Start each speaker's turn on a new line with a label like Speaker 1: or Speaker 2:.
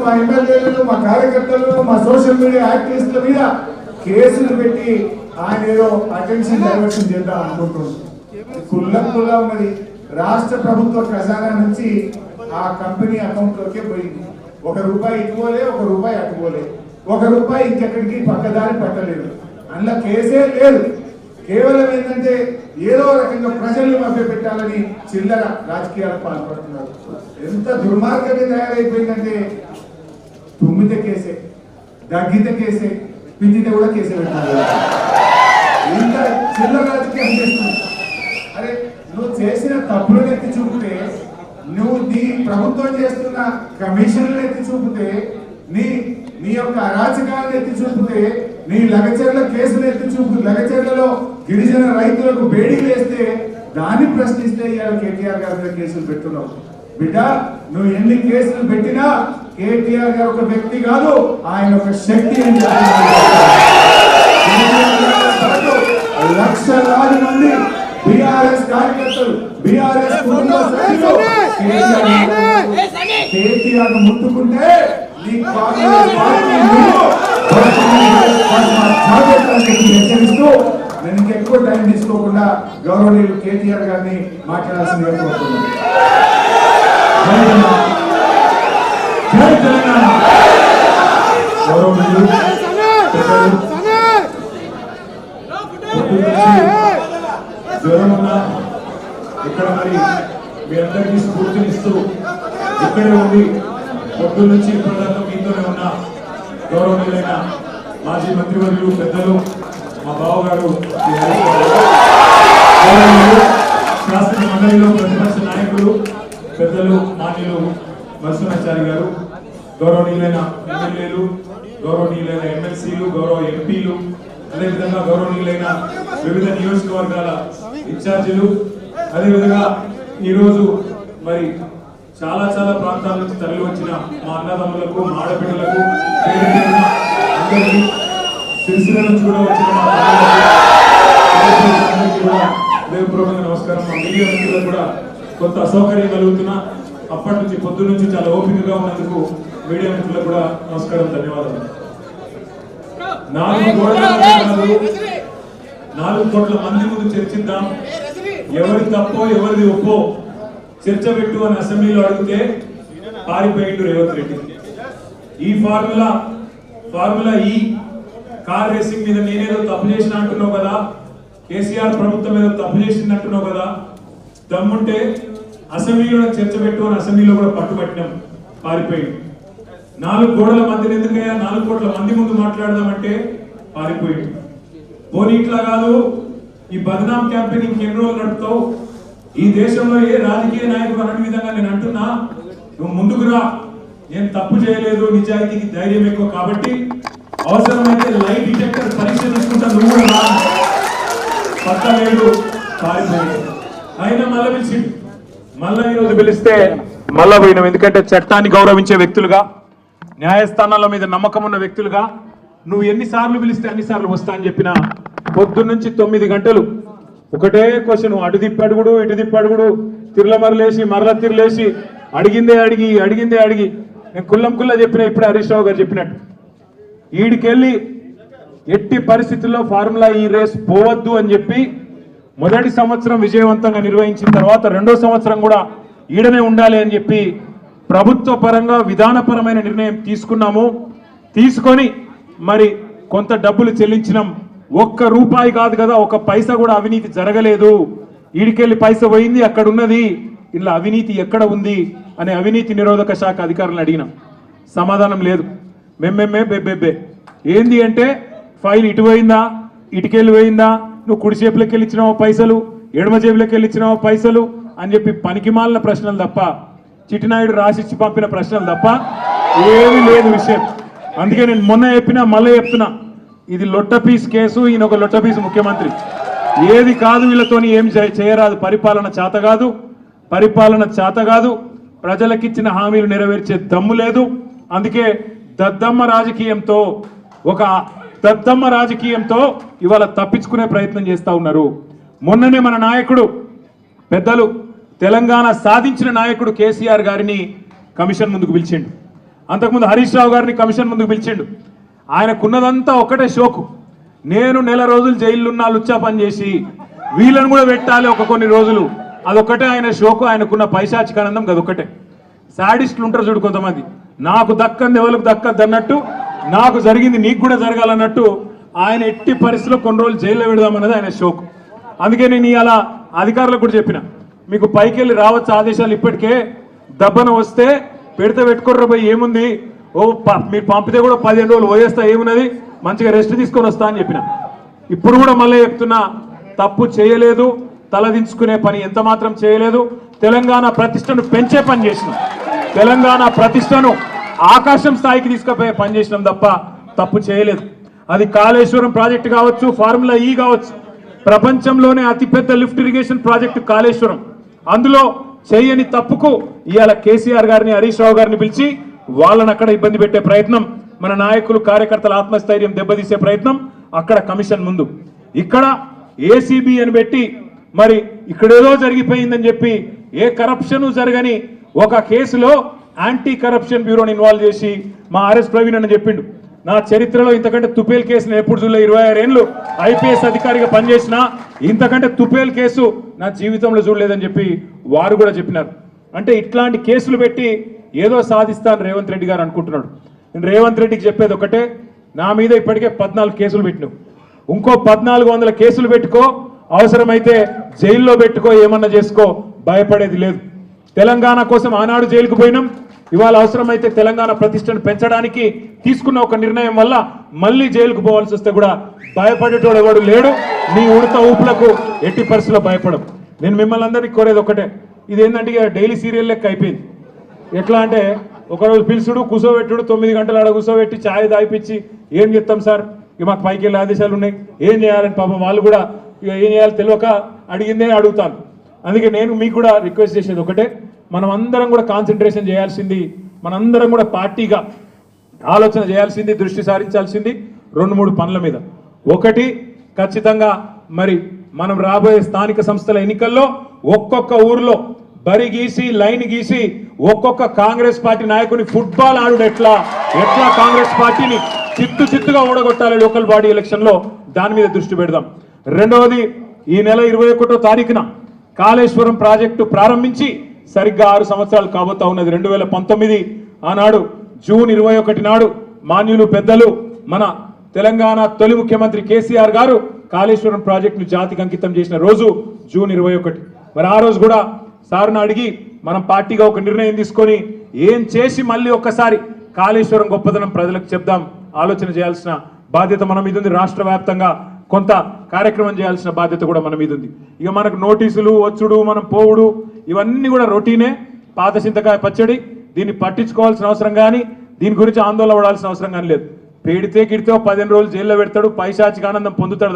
Speaker 1: మా ఎమ్మెల్యేలను మా కార్యకర్తలను మా సోషల్ మీడియా యాక్టివిస్టుల మీద కేసులు పెట్టి ఆయన ఏదో అటెన్షన్ డైవర్షన్ చేద్దాం అనుకుంటున్నాం. కుల్లా ఉన్నది. రాష్ట్ర ప్రభుత్వ ఖజానా నుంచి ఆ కంపెనీ అకౌంట్ లోకే పోయింది. ₹1 ఇటుపోలే, ₹1 అటుపోలే, ₹1 ఇంకెక్కడికి పక్కదారి పట్టలేదు. అందులో కేసే లేదు. కేవలం ఏంటంటే ఏదో రకంగా ప్రజల్ని మభ్యపెట్టాలని చిల్లర రాజకీయాలకు పాల్పడుతున్నారు. ఎంత దుర్మార్గంగా తయారైపోయిందంటే తుమ్మితే కేసే, దగ్గితే కేసే, పిండితే కూడా కేసే పెట్టాలి. ఇంత చిల్లర రాజకీయం చేస్తుంది. అరే నువ్వు చేసిన తప్పులను ఎత్తి చూపితే, నువ్వు నీ ప్రభుత్వం చేస్తున్న కమిషన్లను ఎత్తి చూపితే, నీ యొక్క అరాచకాలను ఎత్తి చూపితే, నీ లగచర్ల కేసులు ఎత్తి చూపు, లగచర్లలో గిరిజన రైతులకు బేడీలు వేస్తే దాన్ని ప్రశ్నిస్తే ఇవాళ కేటీఆర్ గారి మీద కేసులు పెట్టున్నావు. బిడ్డ నువ్వు ఎన్ని కేసులు పెట్టినా కేటీఆర్ గారు ఒక వ్యక్తి కాదు, ఆయన ఒక శక్తి అని లక్షలాది మంది బీఆర్ఎస్ కార్యకర్తలు, బీఆర్ఎస్ కుటుంబ సభ్యులు కేటీఆర్ ముట్టుకుంటే హెచ్చరిస్తూ నేను ఇంకెక్కువ టైం తీసుకోకుండా గౌరవనీయులు కేటీఆర్ గారిని మాట్లాడాల్సిందిగా కోరుతున్నాను. జై తెలంగాణ. గౌరవనీయులు జ్వరం ఉన్నా ఇక్కడ మరి మీ అందరికీ స్ఫూర్తినిస్తూ ఇక్కడే ఉండి పొద్దు నుంచి ఇప్పటిదాకా మీతోనే ఉన్న గౌరవనీయులైన మాజీ మంత్రివర్యులు పెద్దలు మా బావగారు శాసన మండలిలో ప్రతిపక్ష నాయకులు పెద్దలు మాన్యులు నరసింహాచారి గారు, గౌరవనీయులైన ఎమ్మెల్యేలు, గౌరవనీయులైన ఎమ్మెల్సీలు, గౌరవ ఎంపీలు, అదేవిధంగా గౌరవనీయులైన వివిధ నియోజకవర్గాల ఇన్ఛార్జీలు, అదేవిధంగా ఈరోజు మరి చాలా ప్రాంతాల నుంచి తరలి వచ్చిన మా అన్నదమ్ములకు, మా ఆడపిల్లలకు, అందరికీ సిరిసిల్ల నుంచి కూడా వచ్చిన మా అందరికీ కూడా హృదయపూర్వకంగా నమస్కారం. మా మీడియా మిత్రులకు కూడా కొంత అసౌకర్యం కలుగుతున్నా అప్పటి నుంచి పొద్దు నుంచి చాలా ఓపికగా ఉన్నందుకు మీడియా మిత్రులకు కూడా నమస్కారం, ధన్యవాదాలు. 4 కోట్ల మంది ముందు చర్చిద్దాం, ఎవరి తప్పో ఎవరిది ఒప్పో చర్చ పెట్టు అని అసెంబ్లీలో అడిగితే పారిపోయిండు రేవంత్ రెడ్డి. ఈ ఫార్ములా ఈ కార్ రేసింగ్ మీద నేనేదో తప్పు చేసిన అంటున్నావు కదా, కేసీఆర్ ప్రభుత్వం ఏదో తప్పు చేసింది అంటున్నావు కదా, దమ్ముంటే అసెంబ్లీలో చర్చ పెట్టు అని అసెంబ్లీలో కూడా పట్టుబట్టినాం, పారిపోయింది. 4 గోడల మధ్యన ఎందుకయ్యా 4 కోట్ల మంది ముందు మాట్లాడదామంటే పారిపోయింది. పోనీ ఇట్లా కాదు, ఈ బద్నాం క్యాంపెయిన్ ఇంకెన్ని రోజులు నడుపుతావు, ఈ దేశంలో ఏ రాజకీయ నాయకుడు అన్న విధంగా నేను అంటున్నా, నువ్వు ముందుకు రా, నేను తప్పు చేయలేదు, నిజాయితీకి ధైర్యం ఎక్కువ కాబట్టి అవసరమైతే లైట్ డిటెక్టర్ పరీక్ష తీసుకుంటా, నువ్వు కూడా రా. పక్క వేడు పారిపోయాడు. అయినా మళ్ళీ పిలిచి మళ్ళా ఈరోజు పిలిస్తే మళ్ళా పోయినాం. ఎందుకంటే చట్టాన్ని గౌరవించే వ్యక్తులుగా, న్యాయస్థానాల మీద నమ్మకం ఉన్న వ్యక్తులుగా నువ్వు ఎన్నిసార్లు పిలిస్తే అన్నిసార్లు వస్తా అని చెప్పిన పొద్దున్న నుంచి 9 గంటలు ఒకటే క్వశ్చన్, అటు తిప్పడుగుడు ఇటు తిప్పడుగుడు, తిరులమరలేసి మరల తిరలేసి అడిగిందే అడిగి నేను కుల్లా చెప్పిన ఇప్పుడే హరీష్ రావు గారు చెప్పినట్టు ఈడికెళ్ళి ఎట్టి పరిస్థితుల్లో ఫార్ములా ఈ రేస్ పోవద్దు అని చెప్పి మొదటి సంవత్సరం విజయవంతంగా నిర్వహించిన తర్వాత 2వ సంవత్సరం కూడా ఈడనే ఉండాలి అని చెప్పి ప్రభుత్వ పరంగా విధానపరమైన నిర్ణయం తీసుకున్నాము. తీసుకొని మరి కొంత డబ్బులు చెల్లించినాం. ₹1 కాదు కదా, 1 పైసా కూడా అవినీతి జరగలేదు. ఈడికెళ్ళి పైసా పోయింది, అక్కడ ఉన్నది, ఇలా అవినీతి ఎక్కడ ఉంది అనే అవినీతి నిరోధక శాఖ అధికారులను అడిగినాం. సమాధానం లేదు. బెబ్బెబ్బే ఏంది అంటే ఫైల్ ఇటు పోయిందా, ఇటుకెళ్ళి పోయిందా, నువ్వు కుడి చేపులకి వెళ్ళిచ్చినావో పైసలు, ఎడమ జేబులకి వెళ్ళిచ్చినావో పైసలు అని చెప్పి పనికిమాలిన ప్రశ్నలు తప్ప, చిట్టినాయుడు రాసిచ్చి పంపిన ప్రశ్నలు తప్ప ఏమీ లేదు విషయం. అందుకే నేను మొన్న చెప్పినా మళ్ళీ చెప్తున్నా, ఇది లొట్టపీస్ కేసు, ఈయన ఒక లొట్టపీస్ ముఖ్యమంత్రి. ఏది కాదు వీళ్ళతోని ఏం చేయరాదు, పరిపాలన చేత కాదు, ప్రజలకిచ్చిన హామీలు నెరవేర్చే దమ్ము లేదు. అందుకే దద్దమ్మ రాజకీయంతో ఇవాళ తప్పించుకునే ప్రయత్నం చేస్తా ఉన్నారు. మొన్ననే మన నాయకుడు పెద్దలు తెలంగాణ సాధించిన నాయకుడు కేసీఆర్ గారిని కమిషన్ ముందుకు పిలిచిండు. అంతకుముందు హరీష్ రావు గారిని కమిషన్ ముందుకు పిలిచిండు. ఆయనకున్నదంతా ఒకటే షోకు, నేను నెల రోజులు జైలున్నా లుచ్చా పని చేసి వీళ్ళని కూడా పెట్టాలి ఒక కొన్ని రోజులు, అదొక్కటే ఆయన షోకు. ఆయనకున్న పైశాచికానందం అదొక్కటే. సాడిస్టులు ఉంటారు చూడు కొంతమంది, నాకు దక్కంది ఎవరికి దక్కద్దు అన్నట్టు, నాకు జరిగింది నీకు కూడా జరగాలన్నట్టు ఆయన ఎట్టి పరిస్థితిలో కొన్ని రోజులు జైల్లో పెడదామన్నది ఆయన షోకు. అందుకే నేను ఇలా అధికారులకు కూడా చెప్పిన, మీకు పైకి వెళ్ళి రావచ్చు ఆదేశాలు, ఇప్పటికే దబ్బన వస్తే పెడితే పెట్టుకోర్ర పోయి ఏముంది, మీరు పంపితే కూడా 15 రోజులు పోయేస్తా, ఏమున్నది మంచిగా రెస్ట్ తీసుకొని వస్తా అని చెప్పిన. ఇప్పుడు కూడా మళ్ళీ చెప్తున్నా, తప్పు చేయలేదు, తలదించుకునే పని ఎంత మాత్రం చేయలేదు. తెలంగాణ ప్రతిష్టను పెంచే పని చేసినాం, తెలంగాణ ప్రతిష్టను ఆకాశం స్థాయికి తీసుకుపోయే పని చేసినాం తప్ప తప్పు చేయలేదు. అది కాళేశ్వరం ప్రాజెక్టు కావచ్చు, ఫార్ములా ఈ కావచ్చు, ప్రపంచంలోనే అతిపెద్ద లిఫ్ట్ ఇరిగేషన్ ప్రాజెక్టు కాళేశ్వరం. అందులో చేయని తప్పుకు ఇవాళ కేసీఆర్ గారిని హరీష్ రావు గారిని పిలిచి వాళ్ళని అక్కడ ఇబ్బంది పెట్టే ప్రయత్నం, మన నాయకులు కార్యకర్తల ఆత్మస్థైర్యం దెబ్బతీసే ప్రయత్నం అక్కడ కమిషన్ ముందు. ఇక్కడ ఏసీబీ అని పెట్టి మరి ఇక్కడేదో జరిగిపోయిందని చెప్పి ఏ కరప్షన్ జరగని ఒక కేసులో యాంటీ కరప్షన్ బ్యూరోని ఇన్వాల్వ్ చేసి మా ఆర్ఎస్ ప్రవీణ్ అని చెప్పిండు, నా చరిత్రలో ఇంతకంటే తుపేల్ కేసును ఎప్పుడు చూడలే, 26 ఏళ్ళు ఐపీఎస్ అధికారిగా పనిచేసిన ఇంతకంటే తుపేల్ కేసు నా జీవితంలో చూడలేదని చెప్పి వారు కూడా చెప్పినారు. అంటే ఇట్లాంటి కేసులు పెట్టి ఏదో సాధిస్తాను రేవంత్ రెడ్డి గారు అనుకుంటున్నాడు. నేను రేవంత్ రెడ్డికి చెప్పేది ఒకటే, నా మీద ఇప్పటికే 14 కేసులు పెట్టినావు, ఇంకో 1400 కేసులు పెట్టుకో, అవసరమైతే జైల్లో పెట్టుకో, ఏమన్నా చేసుకో, భయపడేది లేదు. తెలంగాణ కోసం ఆనాడు జైలుకు పోయినాం, ఇవాళ అవసరమైతే తెలంగాణ ప్రతిష్టను పెంచడానికి తీసుకున్న ఒక నిర్ణయం వల్ల మళ్ళీ జైలుకు పోవాల్సి వస్తే కూడా భయపడేటోడు ఎవడు లేడు. నీ ఉడత ఊపులకు ఎట్టి పరిస్థితుల్లో భయపడం. నేను మిమ్మల్ని అందరినీ కోరేది ఒకటే, ఇదేంటంటే ఇక డైలీ సీరియల్ లెక్క అయిపోయింది. ఎట్లా అంటే ఒకరోజు పిలుచుడు, కూర్చోబెట్టుడు, 9 గంటలు ఆడ కూర్చోబెట్టి ఛాయ్ తాగిపించి ఏం చెప్తాం సార్, ఇక మాకు పైకి వెళ్ళే ఆదేశాలు ఉన్నాయి, ఏం చేయాలని పాపం వాళ్ళు కూడా ఇక ఏం చేయాలో తెలియక అడిగిందే అడుగుతాను. అందుకే నేను మీకు కూడా రిక్వెస్ట్ చేసేది ఒకటే, మనం అందరం కూడా కాన్సన్ట్రేషన్ చేయాల్సింది, మనందరం కూడా పార్టీగా ఆలోచన చేయాల్సింది, దృష్టి సారించాల్సింది 2-3 పనుల మీద. ఒకటి, ఖచ్చితంగా మరి మనం రాబోయే స్థానిక సంస్థల ఎన్నికల్లో ఒక్కొక్క ఊర్లో బరి గీసి లైన్ గీసి ఒక్కొక్క కాంగ్రెస్ పార్టీ నాయకుని ఫుట్బాల్ ఆడు ఎట్లా కాంగ్రెస్ పార్టీని చిత్తుగా ఓడగొట్టాలి లోకల్ బాడీ ఎలక్షన్ లో, దాని మీద దృష్టి పెడదాం. రెండవది, ఈ నెల 21వ తారీఖున కాళేశ్వరం ప్రాజెక్టు ప్రారంభించి సరిగ్గా 6 సంవత్సరాలు కాబోతా ఉన్నది. 2019 ఆనాడు జూన్ 21 నాడు మాన్యులు పెద్దలు మన తెలంగాణ తొలి ముఖ్యమంత్రి కేసీఆర్ గారు కాళేశ్వరం ప్రాజెక్టును జాతికి అంకితం చేసిన రోజు జూన్ 21. మరి ఆ రోజు కూడా సార్ను అడిగి మనం పార్టీగా ఒక నిర్ణయం తీసుకొని ఏం చేసి మళ్ళీ ఒక్కసారి కాళేశ్వరం గొప్పదనం ప్రజలకు చెప్దాం, ఆలోచన చేయాల్సిన బాధ్యత మన మీద ఉంది. రాష్ట్ర వ్యాప్తంగా కొంత కార్యక్రమం చేయాల్సిన బాధ్యత కూడా మన మీద ఉంది. ఇక మనకు నోటీసులు వచ్చుడు, మనం పోవుడు, ఇవన్నీ కూడా రొటీనే, పాత చింతకాయ పచ్చడి. దీన్ని పట్టించుకోవాల్సిన అవసరం కానీ, దీని గురించి ఆందోళన పడాల్సిన అవసరం కానీ లేదు. పెడితే గిడితే 15 రోజులు జైల్లో పెడతాడు, పైశాచిక ఆనందం పొందుతాడు.